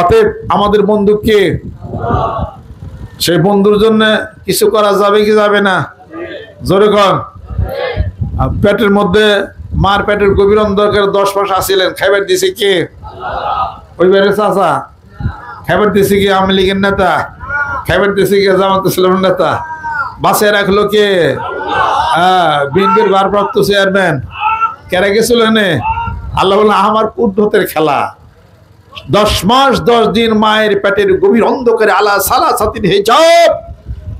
অতএব আমাদের বন্ধু কে? সেই বন্ধুর জন্য কিছু করা যাবে কি যাবে না? জোরে কন। পেটের মধ্যে মার পেটের গভীর অন্ধকারে 10 মাস আসিলেন, খাইবার দিছে কে? ওই বেড়ে চাচা। খাইবার দিছে কি আওয়ামী লীগের নেতা? খাইবার দিছে কি জামাত ইসলামের নেতা? বাসে রাখলো কে? বিএনপির ভারপ্রাপ্ত চেয়ারম্যান। কেরা গেছিল এনে? আল্লাহ বললেন আমার কুদ্রতের খেলা। 10 মাস 10 দিন মায়ের পেটের গভীর অন্ধকারে আলা সালাসাতিন হিজাব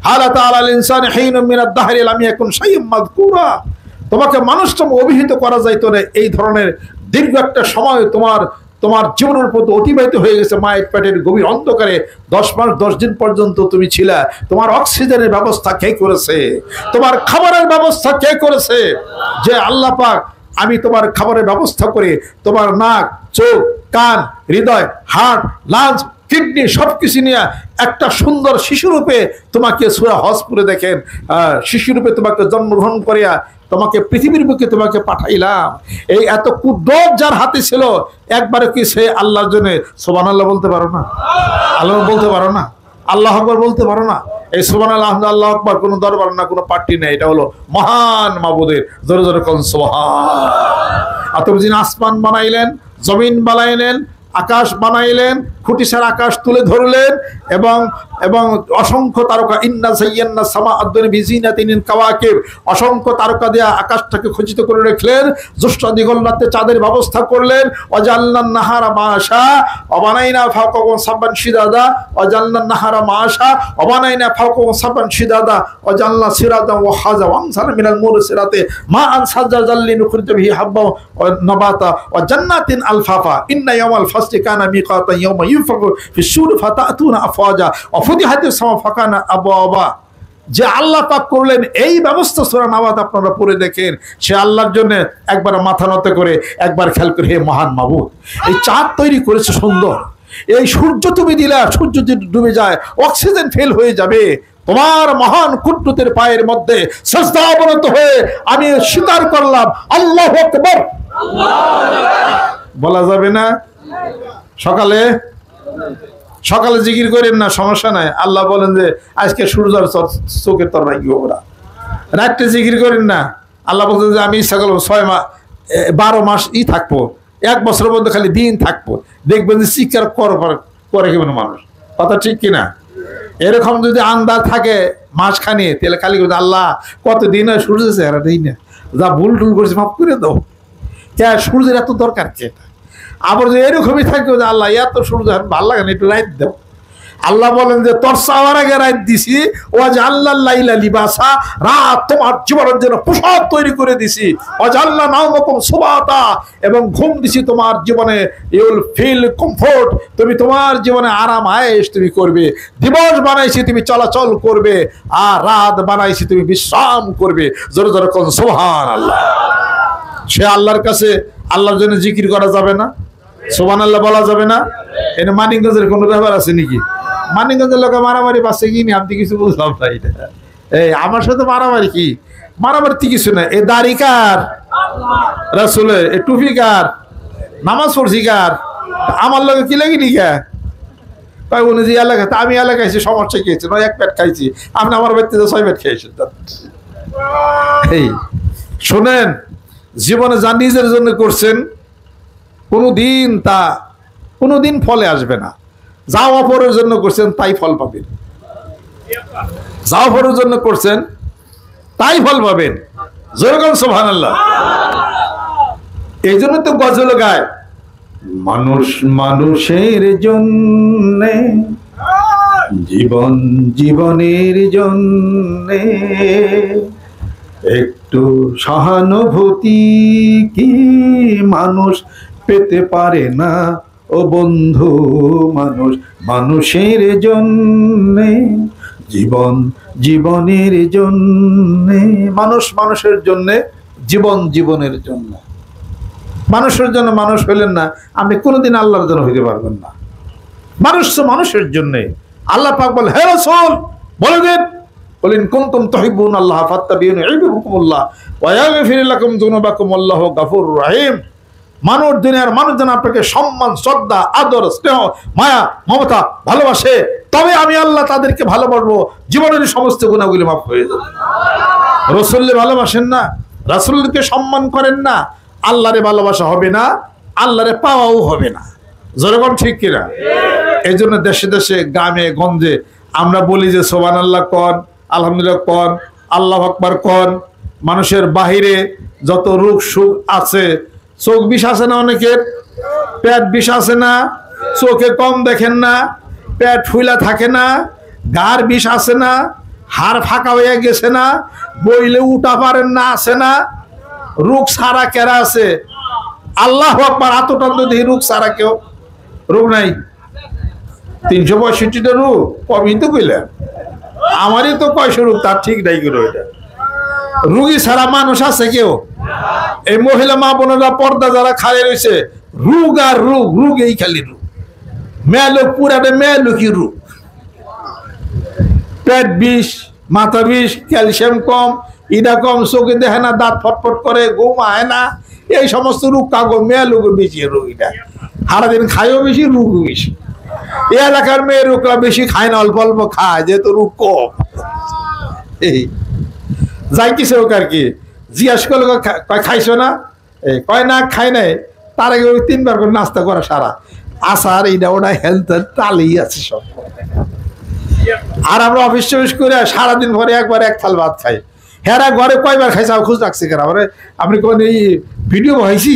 হালাত আলাল ইনসানি হিনুম মিনাদ দাহরি লাম ইয়াকুন শাইউম মাযকুরা। তোমাকে মানুষকে অভিহিত করা যাইতো না, এই ধরনের দীর্ঘ একটা সময় তোমার জীবনের প্রতি অতিবাহিত হয়ে গেছে মায়ের পেটের গভীর অন্ধকারে। 10 মাস 10 দিন পর্যন্ত তুমি ছিলা। তোমার অক্সিজেনের ব্যবস্থা কে করেছে? তোমার খাবারের ব্যবস্থা কে করেছে? যে আল্লাহ পাক আমি তোমার খাবারের ব্যবস্থা করে তোমার নাক, চোখ, কান, হৃদয়, হার্ট, লাঞ্চ, কিডনি সবকিছু নিয়ে একটা সুন্দর শিশুরূপে তোমাকে সূরা হজ পড়ে দেখেন, শিশুরূপে তোমাকে জন্মগ্রহণ করিয়া তোমাকে পৃথিবীর বুকে তোমাকে পাঠাইলাম। এই এত কুদরত যার হাতে ছিল, একবারে কি সে আল্লাহর জন্য সুবহানাল্লাহ বলতে পারো না? আল্লাহ বলতে পারো না? আল্লাহু আকবার বলতে পারো না? এই সুবহানাল্লাহ আল্লাহু আকবার কোনো দরবার না, কোনো পার্টি নেই, এটা হলো মহান মাবুদের। জোরে জোরে কোন সুবহান। আতম যিনি আসমান বানাইলেন, জমিন বানাইলেন, আকাশ বানাইলেন, খুঁটিসার আকাশ তুলে ধরলেন এবং এবং অসংখ্য তারকা, ইন্না যায়্যানা সামা আদ-দুনিয়া বিজিনাতিন কাওয়াকিব, অসংখ্য তারকা দিয়ে আকাশটাকে খচিত করে রাখলেন। জ্যৈষ্ঠ দিগল রাতে চাঁদের ব্যবস্থা করলেন। ওয়াজালনান নাহারা মাশা ওয়াবানাইনা ফাওকাকুম সাববান শিদাদা ওয়াজালনান নাহারা মাশা ওয়াবানাইনা ফাওকাকুম সাববান শিদাদা ওয়াজালনা সিরাতান ওয়া হাযা ওয়ানসালা মিনাল মুরসিলাতি মা আন সাজ্জাজাল্লি নুখরিজ বিহি হাব্বা ওয়া নাবাতা ওয়া জান্নাতিন আলফাফা ইন্না ইয়াওমাল ফাসলি কানা মিকাতান ইয়াওমা ইউফাকু ফিস-সূরি ফাতাতুনা আফওয়াজা ওয়া ফুতিহাতিস সামা ফাকানা আবওয়াবা। যে আল্লাহ পাক করলেন এই ব্যবস্থা সূরা নাবাত আপনারা পড়ে দেখেন। সে আল্লাহর জন্য একবার মাথা নত করে একবার খেয়াল করে, হে মহান মাবুদ, এই চাঁদ তৈরি করেছে সুন্দর, এই সূর্য তুমি দিলা, সূর্য যদি ডুবে যায় অক্সিজেন ফেল হয়ে যাবে। তোমার মহান কুদরতের পায়ের মধ্যে সিজদা অবনত হয়ে আমি স্বীকার করলাম আল্লাহু আকবার। বলা যাবে না? সকালে জিকির করেন না, সমস্যা নাই। আল্লাহ বলেন যে আজকে সূর্যের চোখের তর রাখবো ওরা। রাত্রে জিকির করেন না, আল্লাহ বলছেন যে আমি ইচ্ছা করলাম 12 মাস থাকবো, 1 বছরের মধ্যে খালি দিন থাকবো, দেখবেন যে চিৎকার করে কেমন মানুষ। কথা ঠিক কিনা? এরকম যদি আন্দাজ থাকে মাসখানি, তাহলে খালি আল্লাহ কতদিন হয় সূর্যের চেহারা দিই না, যা ভুল টুল করেছে মাফ করে দাও। কে সূর্যের এত দরকার কে? আবার যে এরকমই থাকবে যে আল্লাহ এত সূর্য ভালো লাগে না, একটু রাত দাও। আল্লাহ বলেন যে তোর চাওয়ার আগে রাত দিছি, ও যে আল্লাহ লাইলা লিবাসা, রাত তোমার জীবনের জন্য পোশাক তৈরি করে দিছি। ও যে আল্লাহ নাওমাকুম সুবাতা, এবং ঘুম দিছি তোমার জীবনে, ইউল ফিল কমফোর্ট, তুমি তোমার জীবনে আরাম আয়েশ তুমি করবে। দিবস বানাইছি তুমি চলাচল করবে, আর রাত বানাইছি তুমি বিশ্রাম করবে। জোরে জোরে কোন সুবহানাল্লাহ। সে আল্লাহর কাছে আল্লাহর জন্য জিকির করা যাবে না? সুবহানাল্লাহ বলা যাবে না? এনে মানিকগঞ্জের কোনো ব্যাপার আছে নাকি? মানিকগঞ্জের লোক মারামারি পাচ্ছে কি? আপনি কিছু বুঝলাম না। এই আমার সাথে মারামারি কি? মারামারি কিছু না। এ দাড়ি কার? রাসূলের। এ টুপি কার? নামাজ পড়ছি কার? আমার লোকে কি লাগি লিখা তাই বলে যে এলাকা, তা আমি এলাকায় এসে সমস্যা খেয়েছি নয়, 1 পেট খাইছি, আপনি আমার বাড়িতে 6 পেট খেয়েছেন। এই শোনেন, জীবনে যা নিজের জন্য করছেন কোনোদিন ফলে আসবে না। যা অপরের জন্য করছেন তাই ফল পাবেন। যা অপরের জন্য করছেন তাই ফল পাবেন। যেরকম সুবহানাল্লাহ। এই জন্য তো গজল গায়, মানুষ মানুষের জন্যে, জীবন জীবনের জন্যে, একটু সহানুভূতি কি মানুষ পেতে পারে না ও বন্ধু? মানুষ মানুষের জন্যে, জীবন জীবনের জন্যে, মানুষ মানুষের জন্যে, জীবন জীবনের জন্য। মানুষের জন্য মানুষ হইলেন না, আপনি কোনোদিন আল্লাহর জন্য হইতে পারবেন না। মানুষ তো মানুষের জন্যে। আল্লাহ পাক বলেন, হে রাসূল বলে দেন, বলেন কুনতুম তুহিব্বুনাল্লাহ ফাত্তাবিউনি ইউহিব্বুকুমুল্লাহ ওয়া ইয়াগফির লাকুম যুনুবাকুম আল্লাহু গফুরুর রহিম। মানুষ দুনিয়ার মানুষ যেন আপনাকে সম্মান, শ্রদ্ধা, আদর, স্নেহ, মায়া, মমতা, ভালোবাসে, তবে আমি আল্লাহ তাদেরকে ভালোবাসবো, জীবনের সমস্ত গুণাগুলি মাফ হয়ে যাবে। রাসূলকে ভালোবাসেন না, রাসূলকে সম্মান করেন না, আল্লাহরে ভালোবাসা হবে না, আল্লাহরে পাওয়াও হবে না। যেরকম ঠিক কিনা? এই জন্য দেশে দেশে, গ্রামে গঞ্জে আমরা বলি যে সুবহানাল্লাহ কন, আলহামদুলিল্লাহ কন, আল্লাহু আকবার কন। মানুষের বাহিরে যত রোগ সুখ আছে, চোখ বিষ আছে না, অনেকের পেট বিষ আছে না, চোখে কম দেখেন না, পেট ফুলা থাকে না, গার বিষ আছে না, হাড় ফাঁকা হয়ে গেছে না, বইলে উঠা পারেন না, আছে না? রোগ সারা কেরা আছে? আল্লাহু আকবার, এতটা যদি রোগ সারা কেউ রোগ নাই। 365টা রোগ কমই তো কইলেন, আমারই তো 500 রোগ, তার ঠিক নাই করে। ওইটা রুগী ছাড়া মানুষ আছে কেউ? এই মহিলা মা বোনেরা পর্দা যারা খালি রয়েছে, রোগ আর রোগ, রোগ এই খালি রোগ, মেয়ে পুরাটা মেয়ে লোকই রোগ। পেট বিষ, মাথা বিষ, ক্যালসিয়াম কম, ইডা কম, চোখে দেখে না, দাঁত ফটফট করে, ঘুম আয় না, এই সমস্ত রোগ কাগজ মেয়ে লোকের বেশি রোগ। এটা সারাদিন খায়ও বেশি, রোগও বেশি। এই এলাকার মেয়ে লোকরা বেশি খায় না, অল্প অল্প খায়, যেহেতু রোগ কম। এই যাইতেছে ওকে আর কি জিজ্ঞাসা করলো, খাইছো না? কয় না, খাই নাই। তার আগে 3বার করে নাস্তা করা সারা, আসার এইটা ওটা হেলথ তালেই আছে সব। আর আমরা অফিস টফিস করে সারাদিন ভরে একবার এক থাল ভাত খাই। হেরা ঘরে কয়বার খাইছে খুঁজ রাখছে কেন? আপনি কোন এই ভিডিও বহাইছি?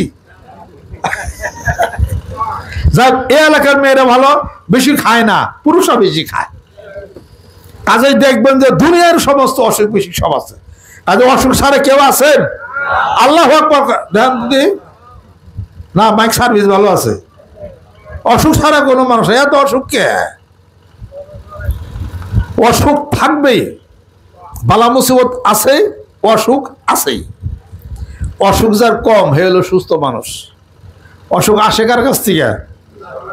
যাক, এই এলাকার মেয়েরা ভালো, বেশি খায় না, পুরুষরা বেশি খায়। কাজেই দেখবেন যে দুনিয়ার সমস্ত অসুখ বেশি সব আছে। কাজে অসুখ ছাড়া কেউ আছেন? আল্লাহু আকবার ধ্যান দিদি না, মাইক সার্ভিস ভালো আছে। অসুখ ছাড়া কোনো মানুষ, এত অসুখ কে? অসুখ থাকবেই, বালা মুসিবত আছে, অসুখ আছেই। অসুখ যার কম হয়ে হলো সুস্থ মানুষ। অসুখ আসে কার কাছ থেকে?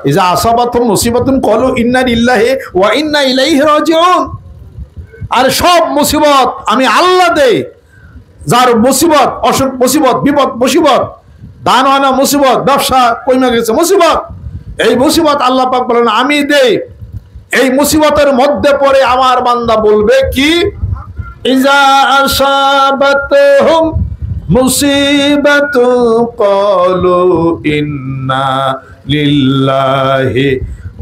ইজা আসাবাতুম মুসিবাতুন ক্বালু ইন্না লিল্লাহি ওয়া ইন্না ইলাইহি রাজিউন। আর সব মুসিবত আমি আল্লাহ দেই। যার মুসিবত, অসুখ মুসিবত, বিপদ মুসিবত, দান হয় না মুসিবত, ব্যবসা কইমা গেছে মুসিবত, এই মুসিবত আল্লাহ পাক বলেন আমি দেই। এই মুসিবতের মধ্যে পড়ে আমার বান্দা বলবে কি? ইজা আসাবাতুহুম মুসিবাতু ক্বালু ইন্না লিল্লাহি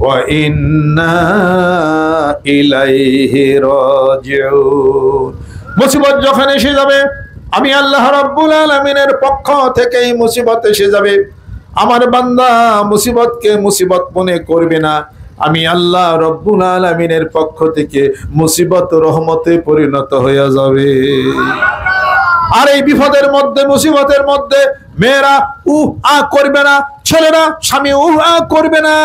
ওয়া ইন্না ইলাইহি রাজিউন। মুসিবত যখন এসে যাবে, আমি আল্লাহ রাব্বুল আলামিনের পক্ষ থেকে এই মুসিবত এসে যাবে। আমার বান্দা মুসিবতকে মুসিবত মনে করবে না, আমি আল্লাহ রাব্বুল আলামিনের পক্ষ থেকে মুসিবত রহমতে পরিণত হয়ে যাবে। আর এই বিপদের মধ্যে, মুসিবতের মধ্যে মেয়েরা উহ আ করবে না, ছেলেরা স্বামী উহ আ করবে না।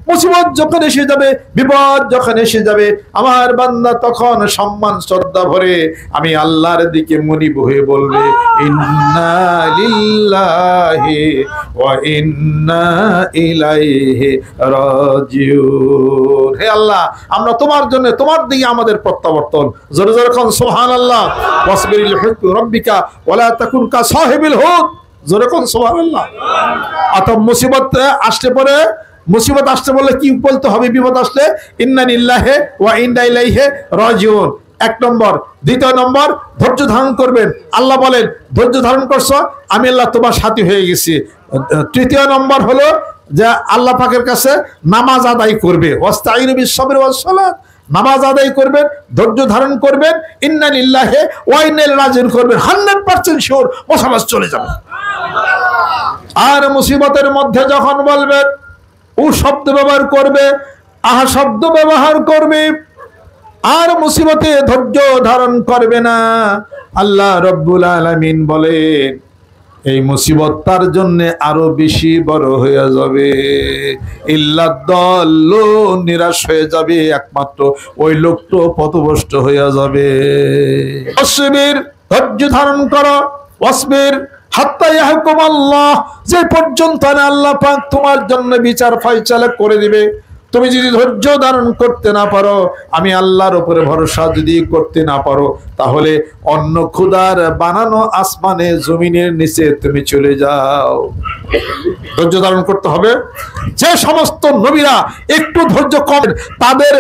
মুসিবত যখন এসে যাবে, বিপদ যখন এসে যাবে, আমার বান্দা তখন সম্মান শ্রদ্ধা ভরে আমি আল্লাহর দিকে মুনিব হয়ে বলবে ইন্না লিল্লাহি ওয়া ইন্না ইলাইহি রাজিউন। হে আল্লাহ, আমরা তোমার জন্য, তোমার দিকে আমাদের প্রত্যাবর্তন। জোরে জোরে কোন সুবহানাল্লাহ। ওয়াসবিরিল হুকমি রাব্বিকা ওয়ালা তাকুন কা সাহিবিল হুদ। জোরে কোন সুবহানাল্লাহ। অত মুসিবত আসতে পরে, মুসিবত আসতে বললে কি বলতে হবে? বিপদ আসলে ইন্না লিল্লাহি ওয়া ইন্না ইলাইহি রাজিউন, 1 নম্বর। 2 নম্বর, ধৈর্য ধারণ করবেন। আল্লাহ বলেন ধৈর্য ধারণ করছো, আমি আল্লাহ তোমার সাথী হয়ে গেছি। 3 নম্বর হলো যে আল্লাহ পাকের কাছে নামাজ আদায় করবে। ওয়াস্তাইনু বিস সাবরি ওয়াস সালাত, নামাজ আদায় করবেন, ধৈর্য ধারণ করবেন, ইন্না লিল্লাহি ওয়া ইন্না ইলাইহি রাজিউন করবেন। 100% শিওর মুসিবত চলে যাবে। আর মুসিবতের মধ্যে যখন বলবেন, ও শব্দ ব্যবহার করবে, আহা শব্দ ব্যবহার করবে, আর মুসিবতে ধৈর্য ধারণ করবে না। আল্লাহ রাব্বুল আলামিন বলেন এই মুসিবত তার জন্য আরো বেশি বড় হয়ে যাবে। ইল্লাদ্দাল্লু, নিরাশ হয়ে যাবে, একমাত্র ওই লোকটা পথভ্রষ্ট হয়ে যাবে। অসবির, ধৈর্য ধারণ করো। ওয়াসবির হাত্তা ইয়াহকুম আল্লাহ, যে পর্যন্ত আল্লাহ পাক তোমার জন্য বিচার ফয়সালা করে দিবে। তুমি যদি ধৈর্য ধারণ করতে না পারো, আমি আল্লাহর উপরে ভরসা যদি করতে না পারো, তাহলে অন্য খোদার বানানো আসমানে জমিনের নিচে তুমি চলে যাও। ধৈর্য ধারণ করতে হবে। যে সমস্ত নবীরা একটু ধৈর্য কম, তাদের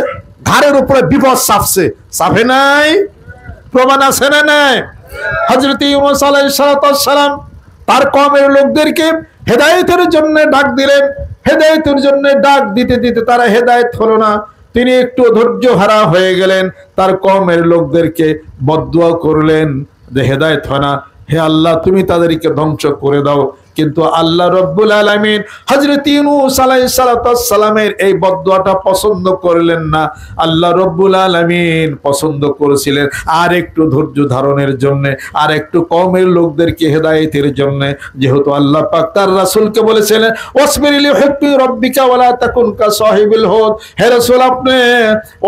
ঘাড়ের উপরে বিপদ চাপছে, চাপে নাই? প্রমাণ আছে না নাই? হযরত ইউনূস আলাইহিস সালাম তার কওমের লোকদেরকে হেদায়েতের জন্য ডাক দিলেন। হেদায়েতের জন্য ডাক দিতে দিতে তারা হেদায়েত হলো না, তিনি একটু ধৈর্য হারা হয়ে গেলেন। তার কওমের লোকদেরকে বদদুয়া করলেন যে হেদায়েত হয় না, হে আল্লাহ তুমি তাদেরকে ধ্বংস করে দাও। কিন্তু আল্লাহ রব্বুল আলামিন হযরত ইউনূস আলাইহিস সালামের এই বদদুয়াটা পছন্দ করলেন না। আল্লাহ রব্বুল আলামিন পছন্দ করেছিলেন আর একটু ধৈর্য ধারণের জন্য, আর একটু কওমের লোকদেরকে হেদায়েতের জন্য। যেহেতু আল্লাহ পাক তার রাসূলকে বলেছিলেন ওয়াসবির লিহুকমি রাব্বিকা ওয়ালা তাকুন কা সাহিবিল হুদ, হে রাসূল আপনি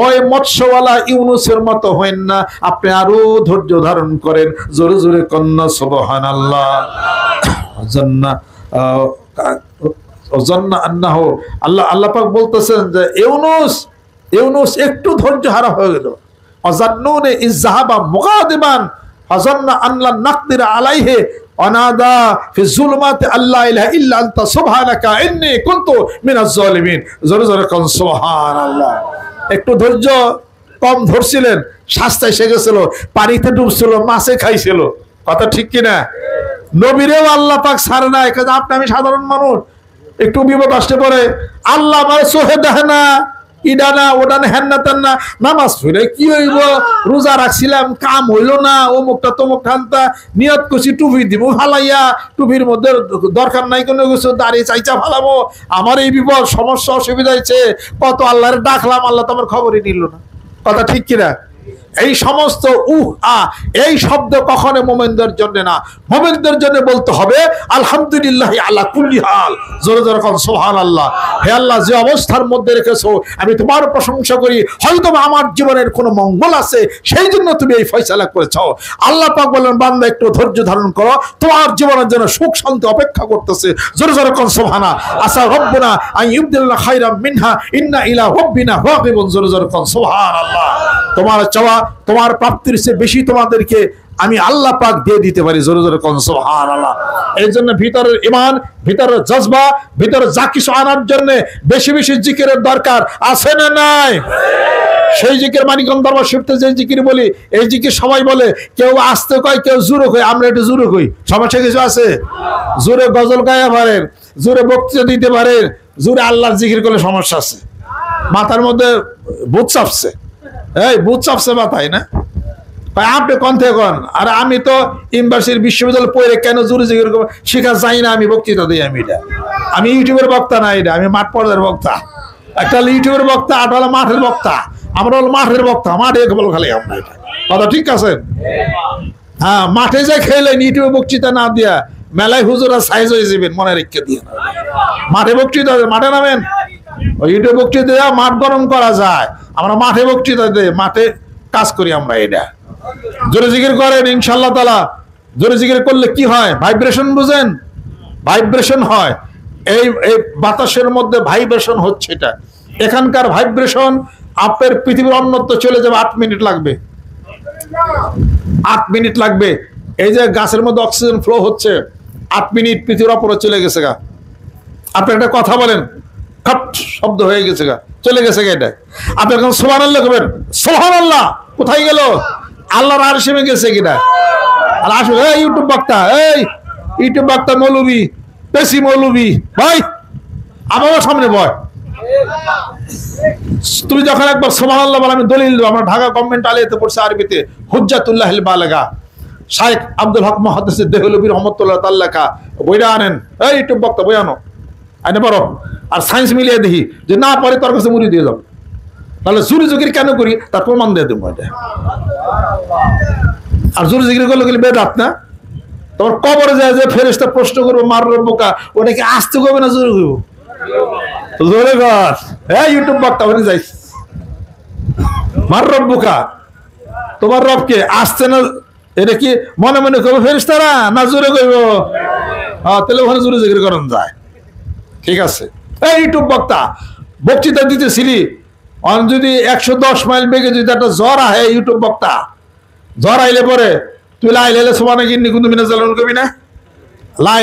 ওই মৎস্যওয়ালা ইউনূসের মতো হবেন না, আপনি আরো ধৈর্য ধারণ করেন। জোরে জোরে কন্না সুবহানাল্লাহ। আল্লাহ পাক বলতেছেন যে ইউনূস একটু ধৈর্য হারা হয়ে গেল। অজান্নুনে ইযহাবা মুগাদিবান ফাযান্না আন লা নাকদির আলাইহি অনাদা ফি যুলমাতি আল্লা ইলাহা ইল্লা আনতা সুবহানাকা ইন্নী কুনতু মিনাজ জালিমিন। জোরে জোরে কোন সুবহানাল্লাহ। একটু ধৈর্য কম ধরছিলেন, শাস্তি এসে গেছিল, পানিতে ডুবছিল, মাছে খাইছিল। কথা ঠিক কিনা? নবীরেও আল্লাহ পাক ছাড়ে না। আপনি আমি সাধারণ মানুষ, একটু বিপদ আসতে পারে, আল্লাহ আমার চোখে দেখে না, ইডা না ওটা না, হ্যান না তেন না, নামাজ পড়ে কি হইব, রোজা রাখছিলাম কাম হইল না, অমুকটা তমুক ঠান্তা নিয়ত করছি টুপি দিব ফালাইয়া, টুপির মধ্যে দরকার নাই কোনো কিছু, দাড়ি চাইচা ফালাবো, আমার এই বিপদ সমস্যা অসুবিধা হয়েছে, কত আল্লাহরে ডাকলাম, আল্লাহ তো আমার খবরই নিল না। কথা ঠিক কিনা? এই সমস্ত এই শব্দ কখনো মুমিনদের জন্য না। মুমিনদের জন্য বলতে হবে আলহামদুলিল্লাহ আলা কুল্লি হাল। জোরে জোরে কোন সুবহানাল্লাহ। হে আল্লাহ, যে অবস্থার মধ্যে রেখেছো আমি তোমার প্রশংসা করি। হয়তো আমার জীবনের কোনো মঙ্গল আছে, সেই জন্য তুমি এই ফয়সালা করেছো। আল্লাহ পাক বলেন বান্দা একটু ধৈর্য ধারণ করো, তোমার জীবনের জন্য সুখ শান্তি অপেক্ষা করতেছে। জোরে জোরে কোন সুবহানা। আসা রব্বুনা আন ইউবদিলনা খায়রাম মিনহা ইন্না ইলা রাব্বিনা রাগিবুন। জোরে জোরে কোন সুবহানাল্লাহ। তোমার চাওয়া, তোমার প্রাপ্তির চেয়ে বেশি তোমাদেরকে আমি আল্লাহ পাক দিয়ে দিতে পারি। জোরে জোরে কোন সুবহানাল্লাহ। এই জন্য ভিতরের ঈমান, ভিতরের জজবা, ভিতরে যা কিছু আনার জন্য বেশি বেশি জিকিরের দরকার আছে না নাই? সেই জিকির মানিকগঞ্জ দরবার শরীফে যে জিকির বলি, এই জিকির সবাই বলে, কেউ আস্তে কয়, কেউ জোরে কয়, আমরা একটু জোরে কই। সমস্যা কিছু আছে? জোরে গজল গাইতে পারেন, জোরে বক্তৃতা দিতে পারেন, জোরে আল্লাহর জিকির করলে সমস্যা আছে? মাথার মধ্যে ভূত চাপছে, এই ভূত চাপছে মাথায় না? আপনি কোন থেকে কোন? আর আমি তো ইউনিভার্সিটি বিশ্ববিদ্যালয় পড়ে কেন জোরে জিকির করবো শিখা যাই না, আমি বক্তৃতা দিই। আমি ইউটিউবের বক্তা না, এটা আমি মাঠ পর্যায়ের বক্তা। একটা ইউটিউবের বক্তা, আর হলো মাঠের বক্তা। আমরা হলো মাঠের বক্তা, মাঠে কেবল খালি আমরা। এটা কথা ঠিক আছে? হ্যাঁ, মাঠে যে খেলেন ইউটিউবে বক্তৃতা না দিয়া মেলায় হুজুরা সাইজ হয়ে যাবেন, মনে রেখে দিয়ে। মাঠে বক্তৃতা, মাঠে নামেন, ইউটিউবে বক্তৃতা দেওয়া মাঠ গরম করা যায়। আমরা মাঠে বক্তৃতা দেই, মাঠে কাজ করি আমরা। এটা জোরে জিকির করেন ইনশাআল্লাহ তাআলা। জোরে জিকির করলে কি হয়? ভাইব্রেশন বুঝেন? ভাইব্রেশন হয়। এই বাতাসের মধ্যে ভাইব্রেশন হচ্ছে। এটা এখানকার ভাইব্রেশন আপনার পৃথিবীর অন্যত্র চলে যাবে 8 মিনিট লাগবে। 8 মিনিট লাগবে। এই যে গাছের মধ্যে অক্সিজেন ফ্লো হচ্ছে, 8 মিনিট পৃথিবীর অপরে চলে গেছে গা। আপনি একটা কথা বলেন, খট শব্দ হয়ে গেছে গা, চলে গেছে গা। এটা আপনি এখন সুবহানাল্লাহ করবেন, সুবহানাল্লাহ কোথায় গেল? আল্লাহর আরশে গেছে কিনা? আর আসলে এই ইউটিউব বক্তা, এই ইউটিউব বক্তা মৌলবি, পেশি মৌলবি ভাই, আমার সামনে বয়। তুমি যখন একবার সুবহানাল্লাহ বল, আমি দলিল দেব। আমরা ঢাকা গভর্নমেন্ট আলিয়াতে পড়ছে আরবিতে, হুজ্জাতুল্লাহিল বালিগা, শাইখ আব্দুল হক মুহাদ্দিস দেহলভী রাহমাতুল্লাহ তাআলা কা বইটা আনেন। এই ইউটিউব বক্তা বই আনো, আনে পারো। আর সায়েন্স মিলিয়ে দেখি যে না পারে, তোর কাছে মুড়ি দিয়ে যাও। তাহলে জোরে জিকির কেন করি তার প্রমাণ দিয়ে দেবো। আর জোরে জিকির করলে গেলে বেদাত না? তোমার কবরে যায় যে ফেরেশতা প্রশ্ন করবো, মার বোকা, ওটাকে আসতে করবে না জোরে করবো? জোরে কর। হ্যাঁ, ইউটিউব বক্তা ওখানে যাই, মার বোকা, তোমার রবকে আসতে না, এটা কি মনে মনে করবো ফেরেশতারা, না জোরে করবো? হ্যাঁ, তাহলে ওখানে জোরে জিকির করেন যায়। ঠিক আছে। এই ইউটিউব বক্তা বক্তৃতা দিতেছিলি, যদি 110 মাইল বেগে যদি একটা জ্বর আহে ইউটিউব বক্তা, জ্বর আইলে পরে তুই লাই লাইলে সোবানা কিনি কিন্তু মিনা জ্বালান করবি না, লাই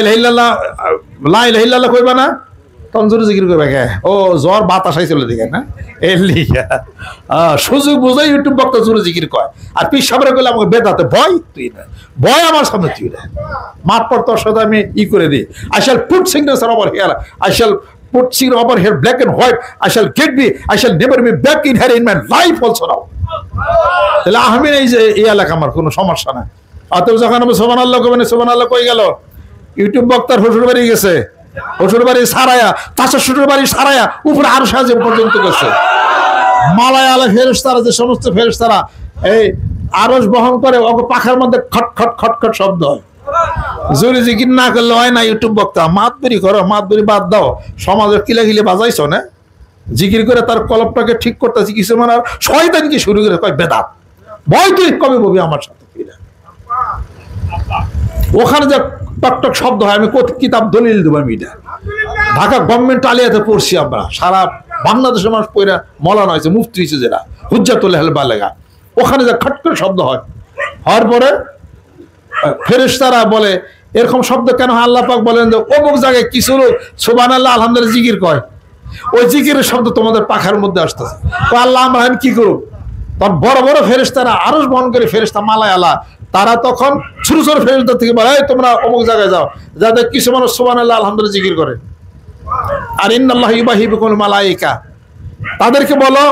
লাইল্লাহ কইবা না, তখন জোরে জিকির করবে কে? ও জ্বর বাতাস আইছিল দেখে না, এর লিগা সুযোগ বুঝাই ইউটিউব বক্তা জোরে জিকির কয়। আর পিস সাবরে কইলে আমাকে বেদাতে ভয়, তুই না ভয় আমার সামনে, তুই না মাঠ পর তোর সাথে আমি ই করে দিই। I shall put signature over here, I shall put signature over here black and white, I shall get me, I shall never be back in here in my life also now। তাহলে আমি এই যে এই এলাকা আমার কোনো সমস্যা না। অতএব যখন আমি সুবহানাল্লাহ কইবেন, সুবহানাল্লাহ কই গেল? ইউটিউব বক্তার শ্বশুর বাড়ি গেছে, শ্বশুর বাড়ি সারায়া, তার শ্বশুর বাড়ি সারায়া উপরে আরো সাজে পর্যন্ত গেছে। মালায়ালা ফেরেশতারা, যে সমস্ত ফেরেশতারা এই আরশ বহন করে, ওকে পাখার মধ্যে খট খট খট খট শব্দ হয়। জোরে জিকির না করলে হয় না। ইউটিউব বক্তা মাতবরি করো, মাতবরি বাদ দাও, সমাজের কিলাকিলি বাজাইছো না, জিকির করে তার কলপটাকে ঠিক করতেছি কিছু মানে শয়তানকে শুরু করে কয় বেদাত। ভয় তুই কবে বলবি আমার সাথে? ওখানে যে টকটক শব্দ হয়, আমি কিতাব দলিল দেবো আমি। এটা ঢাকা গভর্নমেন্ট আলিয়াতে পড়ছি আমরা, সারা বাংলাদেশের মানুষ পড়া মলানো হয়েছে, মুফতি হয়েছে যেটা হুজ্জাতুল আহলে বালেগা, ওখানে যে খট করে শব্দ হয়, হওয়ার পরে ফেরেশতারা বলে এরকম শব্দ কেন হয়? আল্লাহ পাক বলেন যে অমুক জায়গায় কিছু লোক সুবহানাল্লাহ আলহামদুলিল্লাহ জিকির কয়, ওই জিকিরের শব্দ তোমাদের পাখার মধ্যে আসতেছে। তো আল্লাহ আমরা আমি কি করব? তখন বড় বড় ফেরেশতারা আরশ বহন করে ফেরেশতা মালায়ালা, তারা তখন ছোট ছোট ফেরেশতা থেকে বলে তোমরা অমুক জায়গায় যাও, যাদের কিছু মানুষ সুবহানাল্লাহ আলহামদুলিল্লাহ জিকির করে। আর ইন্নাল্লাহা ইউবাহিবুকুল মালায়েকা, তাদেরকে বলো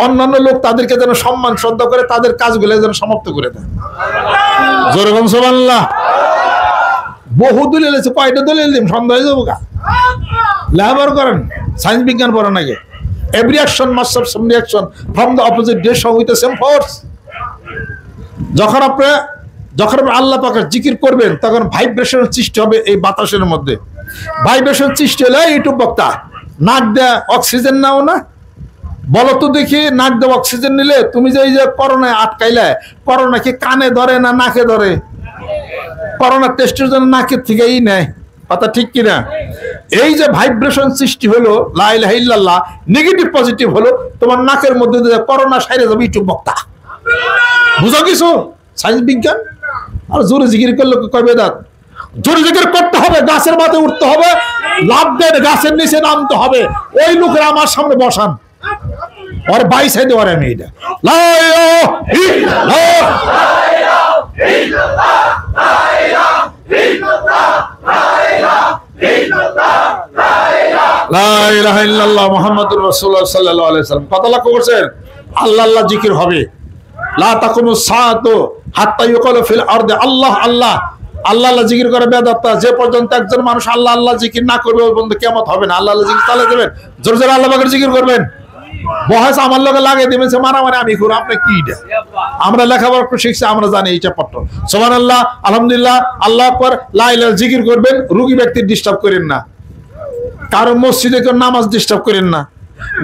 অন্যান্য লোক তাদেরকে যেন সম্মান শ্রদ্ধা করে, তাদের কাজগুলো যেন সমাপ্ত করে দেয়। জোরে বলুন সুবহানাল্লাহ। বহু দলিল আছে, কয়টা দলিল দিন সন্দেহ হয়ে যাবো গা। লেবার করেন, সায়েন্স বিজ্ঞান পড়েন আগে। Every action must have some reaction from the opposite direction with the same force। যখন আপনি আল্লাহ পাকের জিকির করবেন, তখন ভাইব্রেশন সৃষ্টি হবে এই বাতাসের মধ্যে। ভাইব্রেশন সৃষ্টি হলে ইউটিউব বক্তা নাক দেয়া অক্সিজেন নাও না, বলো তো দেখি, নাক দেওয়া অক্সিজেন নিলে তুমি যে এই যে করোনায় আটকাইলে, করোনা কি কানে ধরে না নাকে ধরে? করোনা টেস্টের জন্য নাকের থেকেই নেয়, কথা ঠিক কিনা? এই যে ভাইব্রেশন সৃষ্টি হলো লা ইলাহা ইল্লাল্লাহ, নেগেটিভ পজিটিভ হলো, তোমার নাকের মধ্যে দিয়ে করোনা সাইরে যাবে ইউটিউব বক্তা। বুঝো কিছু সায়েন্স বিজ্ঞান? আর জোরে জিকির করলে কয় বেদাত। জোরে জিকির করতে হবে, গাছের মাথায় উঠতে হবে, লাভ দেন গাছের নিচে নামতে হবে। ওই লোকের আমার সামনে বসান, আর বাইশ সাইডে ওর আমি এটা লা ইলাহা ইল্লাল্লাহ মুহাম্মাদুর রাসূলুল্লাহ সাল্লাল্লাহু আলাইহি ওয়াসাল্লাম কত লক্ষ্য করছেন? আল্লাহ আল্লাহ জিকির হবে। লা তাকুমু সাআতু হাত্তা ইউকালু ফিল আরদি আল্লাহ আল্লাহ। আল্লাহ আল্লাহ জিকির করে বেদাত। যে পর্যন্ত একজন মানুষ আল্লাহ আল্লাহ জিকির না করবে, ওই পর্যন্ত কিয়ামত হবে না। আল্লাহ আল্লাহ জিকির চালিয়ে দেবেন, জোরে জোরে আল্লাহ পাকের জিকির করবেন। বহাস আমার লগে লাগিয়ে দিবেন, সে মারামারি আমি করব, আপনি কি? আমরা লেখাপড়া শিখছি, আমরা জানি এইটা পত্র। সুবহানাল্লাহ আলহামদুলিল্লাহ আল্লাহু আকবার লা ইলাহা জিকির করবেন। রোগী ব্যক্তির ডিস্টার্ব করেন না, কারো মসজিদে কেউ নামাজ ডিস্টার্ব করেন না,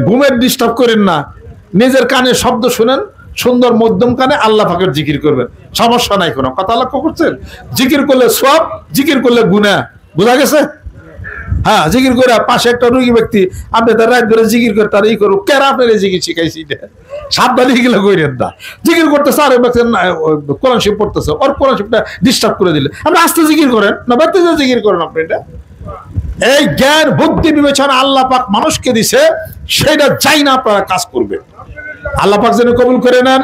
ঘুমের ডিস্টার্ব করেন না। নিজের কানে শব্দ শুনেন, সুন্দর মধ্যম কানে আল্লাহ পাকের জিকির করবেন, সমস্যা নাই কোনো। কথা লক্ষ্য করছেন? জিকির করলে সওয়াব, জিকির করলে গুনাহ। বুঝা গেছে? হ্যাঁ, জিকির করে পাশে একটা রোগী ব্যক্তি, আপনি তার রাত ধরে জিকির করে তার ই করুক, কেন আপনার এই জিকির শিখাইছি? সাবধানে এগুলো করেন না। জিকির করতেছে আর কোরআন শরীফ পড়তেছে, ওর কোরআন শরীফটা ডিস্টার্ব করে দিলে আপনি আস্তে জিকির করেন না, বাড়তে জিকির করেন আপনি। এটা এই জ্ঞান বুদ্ধি বিবেচনা আল্লাহ পাক মানুষকে দিছে, সেটা চাই না আপনারা কাজ করবেন। আল্লাহ পাক যেন কবুল করে নেন।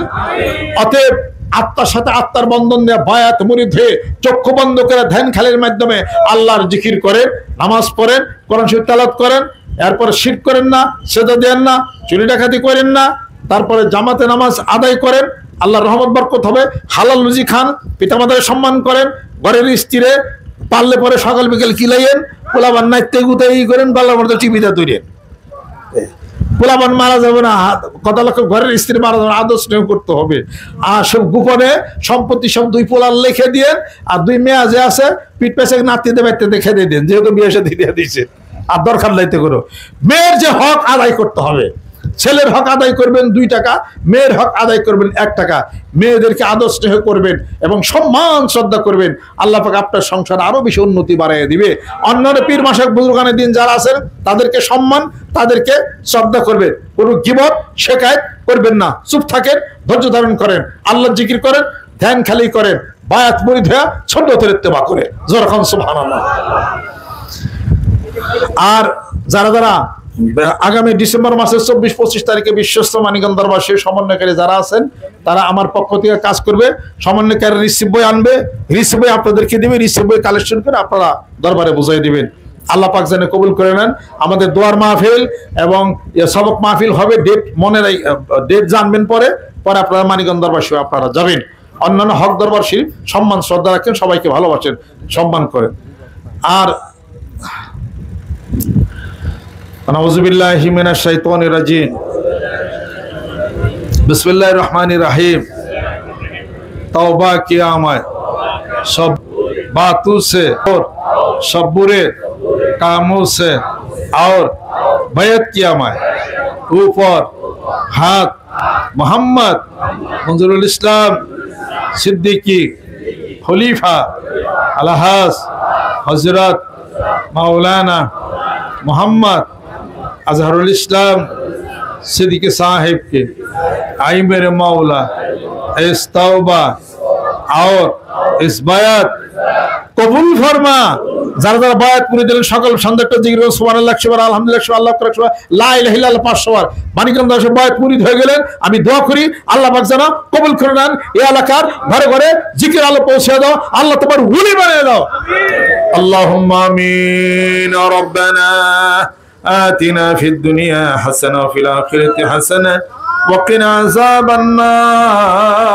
অতএব আত্মার সাথে আত্মার বন্ধন দেয়া, বায়াত মুরিদ হয়ে চক্ষু বন্ধ করে ধ্যান খেলের মাধ্যমে আল্লাহর জিকির করেন, নামাজ পড়েন, কোরআন শরীফ তেলাওয়াত করেন, এরপরে শিরক করেন না, সেজদা দেন না, চুরি ডাকাতি করেন না, তারপরে জামাতে নামাজ আদায় করেন, আল্লাহর রহমত বরকত হবে। হালাল রুজি খান, পিতামাতাকে সম্মান করেন, ঘরের স্ত্রীরে পারলে পরে সকাল বিকেল কিলাইয়েন, পোলাবান নাইতে গুতে ই করেন, গলার মধ্যে টিভিটা তৈরেন। পোলাবান মারা যাবে না, কত লক্ষ ঘরের স্ত্রী মারা যাবে, আদর্শ স্নেহ করতে হবে। আর সব গোপনে সম্পত্তি সব দুই পোলার লিখে দিয়ে, আর দুই মেয়া যে আছে পিঠ পেছে নাতিতে বাইতে দেখে দিয়ে দেন, যেহেতু বিয়ে সাথে দিয়ে দিয়েছে। আর দরকার লাইতে করো, মেয়ের যে হক আদায় করতে হবে। ছেলের হক আদায় করবেন 2 টাকা, মেয়ের হক আদায় করবেন 1 টাকা। মেয়েদেরকে আদর স্নেহ করবেন এবং সম্মান শ্রদ্ধা করবেন। আল্লাহ পাক আপনার সংসার আরো বেশি উন্নতি বাড়াইয়া দিবে। অন্যান্য পীর মাশায়েখ বুজুর্গানে দিন যারা আছেন তাদেরকে সম্মান, তাদেরকে শ্রদ্ধা করবেন। কোনো গীবত শিকায়েত করবেন না, চুপ থাকেন, ধৈর্য ধারণ করেন, আল্লাহর জিকির করেন, ধ্যান খালি করেন, বায়াত মুরিদ হয়ে সুন্নতের ইত্তেবা করে যখন সুবহানাল্লাহ। আর যারা যারা আগামী ডিসেম্বর মাসের 24-25 তারিখে বিশ্বস্ত মানিকগঞ্জ দরবারের সমন্বয়কারী যারা আছেন তারা আমার পক্ষ থেকে কাজ করবে। সমন্বয়কারী রিসিভ বই আনবে, রিসিভ বই আপনাদেরকে দিবে, রিসিভ বই কালেকশন করে আপনারা দরবারে বুঝাই দিবেন। আল্লাহ পাক যেন কবুল করে নেন। আমাদের দোয়ার মাহফিল এবং সবক মাহফিল হবে, ডেট মনে ডেট জানবেন পরে আপনারা মানিকগঞ্জ দরবার শরীফ আপনারা যাবেন। অন্যান্য হক দরবার শরীফ সম্মান শ্রদ্ধা রাখেন, সবাইকে ভালোবাসেন, সম্মান করেন। আর আউযুবিল্লাহি মিনাশ শাইতানির রাজিম, বিসমিল্লাহির রহমানির রহিম। तौबा किया मैं सब बातों से और सब बुरे कामों से और बैत किया मैं ऊपर हाथ मोहम्मद मंजूरुल इस्लाम सिद्दीकी खलीफा अलहाज हजरत मौलाना मोहम्मद अजहरुल इस्लाम सिद्दीकी साहिब के आई मेरे मौला इस तौबा और इस बायत कबूल फरमा। যারা যারা বায়াত করে দিলেন সকল সন্ধ্যা জিকির করুন সুবহানাল্লাহ 100 বার, আলহামদুলিল্লাহ 100 বার, আল্লাহু আকবার 100 বার, লা ইলাহা ইল্লাল্লাহ 500 বার। মানিকগঞ্জ দাসের বায়াত মুরিদ হয়ে গেলেন। আমি দোয়া করি আল্লাহ পাক যেন কবুল করে নেন। এই এলাকার ঘরে ঘরে জিকির আলো পৌঁছে দাও, আল্লাহ তোমার ওলি বানিয়ে দাও। আল্লাহুম্মা আমিন। রব্বানা আতিনা ফিদ দুনিয়া হাসানাহ ওয়া ফিল আখিরাতি হাসানাহ ওয়া কিনা আযাবান নার।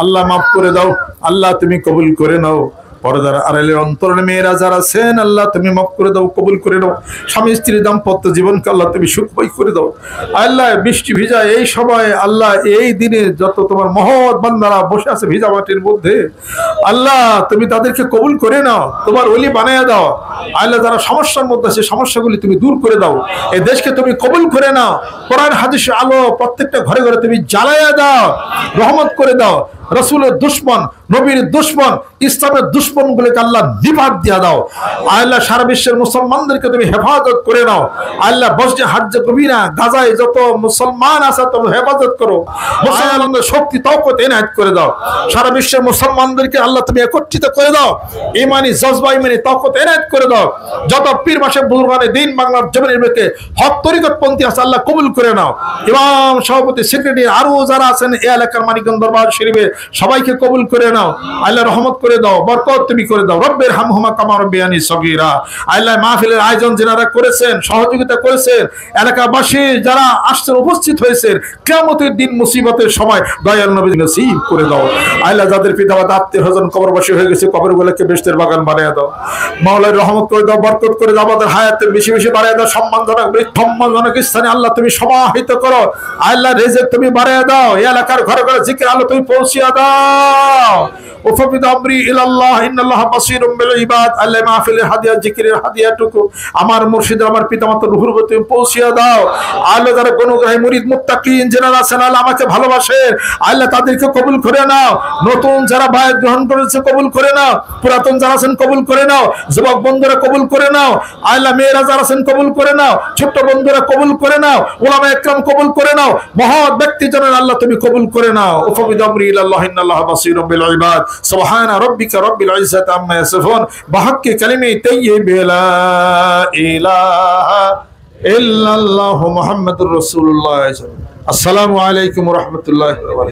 আল্লাহ মাফ করে দাও, আল্লাহ তুমি কবুল করে নাও। পর্দার আড়ালের অন্তরের মেয়েরা যারা আছেন আল্লাহ তুমি মাফ করে দাও, কবুল করে নাও। স্বামী স্ত্রী দাম্পত্য জীবনকে আল্লাহ তুমি সুখময় করে দাও। আল্লাহ বৃষ্টি ভিজা এই সময় আল্লাহ এই দিনে যত তোমার মহৎ বান্দারা বসে আছে ভিজা মাটির মধ্যে আল্লাহ তুমি তাদেরকে কবুল করে নাও, তোমার ওলি বানায়া দাও। আল্লাহ যারা সমস্যার মধ্যে আছে সমস্যাগুলি তুমি দূর করে দাও। এই দেশকে তুমি কবুল করে নাও। কোরআন হাদিসের আলো প্রত্যেকটা ঘরে ঘরে তুমি জ্বালায়া দাও, রহমত করে দাও। রসুলের দুশ্মন, নবীর দুশ্মন, ইসলামের দুশ্মন গুলোকে আল্লাহ নিপাত দিয়ে দাও। আল্লাহ সারা বিশ্বের মুসলমানদেরকে তুমি হেফাজত করে নাও। আল্লাহ বসরে হাজ্জে কবিরা গাজায় যত মুসলমান আছে তুমি হেফাজত করো, মুসলমানদের শক্তি তাওকত এনায়েত করে দাও। সারা বিশ্বের মুসলমানদেরকে আল্লাহ তুমি একত্রিত করে দাও, ইমানি জজবা ইমানি তাওকত এনায়েত করে দাও। যত পীর মাশায়েখ বুজুর্গানে দিন বাংলার জমিনের বুকে হক তরিকতপন্থী আছে আল্লাহ কবুল করে নাও। ইমাম সভাপতি সেক্রেটারি আরো যারা আছেন এই এলাকার মানিকগঞ্জ দরবার শরীফে সবাইকে কবুল করে নাও। আল্লাহ রহমত করে দাও, বরকত তুমি করে দাও। রব্বির হামহুমা কামা রাব্বিয়ানি সগীরা। আল্লাহ মাহফিলের আয়োজন যারা করেছেন, সহযোগিতা করেছেন, এলাকাবাসী যারা আসছেন উপস্থিত হয়েছেন, কিয়ামতের দিন মুসিবতের সময় দয়াল নবী নসিব করে দাও। আল্লাহ যাদের পিতামাতা আত্মীয় স্বজন কবরবাসী হয়ে গেছে কবরগুলোকে বেহেশতের বাগান বানিয়ে দাও। মাওলার রহমত করে দাও, বরকত করে দাও, আমাদের হায়াতে বেশি বেশি বাড়িয়ে দাও। সম্মানজনক স্থানে আল্লাহ তুমি সমাহিত করো। আল্লাহ রিজিক তুমি বাড়িয়ে দাও। এই এলাকার ঘরে ঘরে জিকির আলো তুমি পৌঁছিয়ে দাও। وفبد امري الى الله ان الله بصير بالعباد। আল্লাহ মাহফিলের হাদিয়া জিকিরের হাদিয়াটুকু আমার মুর্শিদ আমার পিতামাতার রূহের উপর তুমি পৌঁছিয়ে দাও। আল্লাহ যারা গুণগ্রাহী মুরিদ মুত্তাকিন যারা আছেন আল্লাহ আমাকে ভালোবাসেন আল্লাহ তাদেরকে কবুল করে নাও। নতুন যারা বায়াত গ্রহণ করেছে কবুল করে নাও, পুরাতন যারা আছেন কবুল করে নাও, যুবক বন্ধুরা কবুল করে নাও। আল্লাহ মেয়েরা যারা আছেন কবুল করে নাও, ছোট বন্ধুরা কবুল করে নাও, উলামা ইকরাম কবুল করে নাও, মহৎ ব্যক্তিজনের আল্লাহ তুমি কবুল করে নাও। وفبد امري الى الله ان الله بصير بالعباد। سبحان ربك رب العزة عما يصفون بحق كلمة طيبة لا إله إلا الله محمد رسول الله। السلام عليكم ورحمة الله وبركاته।